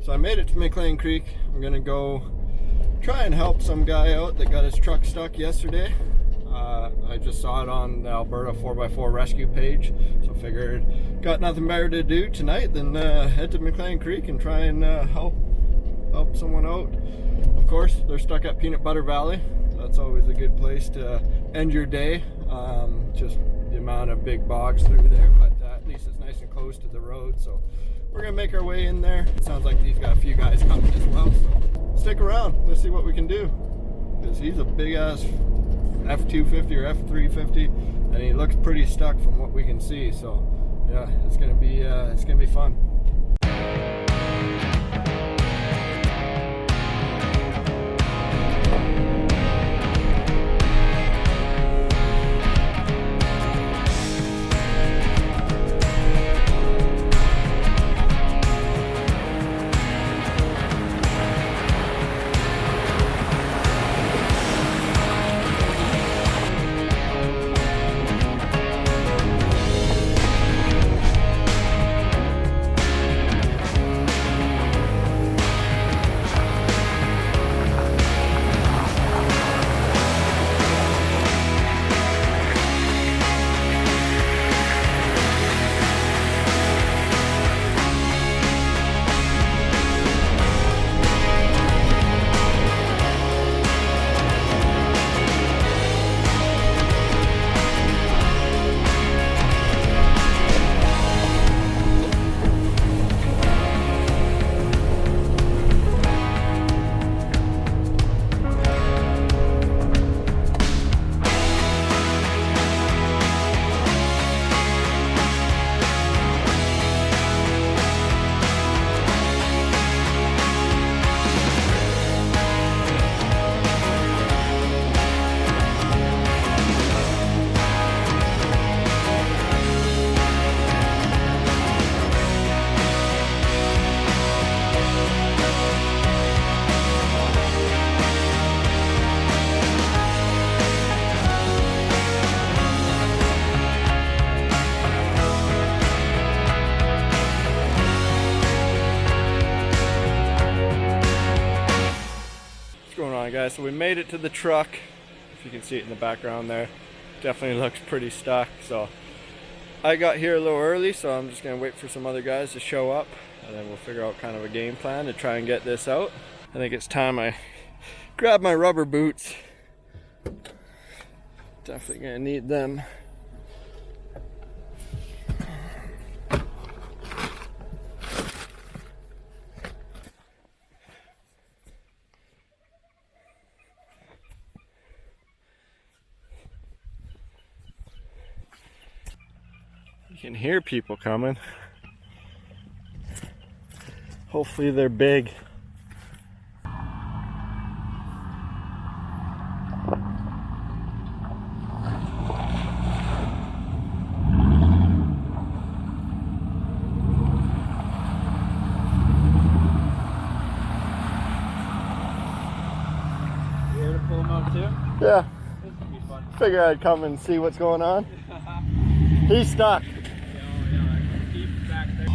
So I made it to Mclean Creek. I'm gonna go try and help some guy out that got his truck stuck yesterday. I just saw it on the Alberta 4x4 rescue page, so figured got nothing better to do tonight than head to Mclean Creek and try and help someone out. Of course, they're stuck at Peanut Butter Valley. That's always a good place to end your day. Just the amount of big bogs through there, but at least it's nice and close to the road, so we're gonna make our way in there. It sounds like he's got a few guys coming as well, so stick around. Let's see what we can do, because he's a big ass F250 or F350, and he looks pretty stuck from what we can see. So yeah, it's gonna be fun. Guys, so we made it to the truck. If you can see it in the background there, definitely looks pretty stuck. So I got here a little early, so I'm just gonna wait for some other guys to show up, and then we'll figure out kind of a game plan to try and get this out. I think it's time I grab my rubber boots. Definitely gonna need them. You can hear people coming. Hopefully they're big. You here to pull them out too? Yeah. This would be fun. Figure I'd come and see what's going on. He's stuck. Keep back there.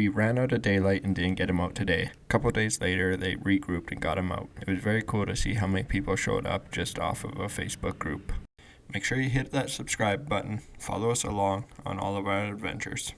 We ran out of daylight and didn't get him out today. A couple days later, they regrouped and got him out. It was very cool to see how many people showed up just off of a Facebook group. Make sure you hit that subscribe button. Follow us along on all of our adventures.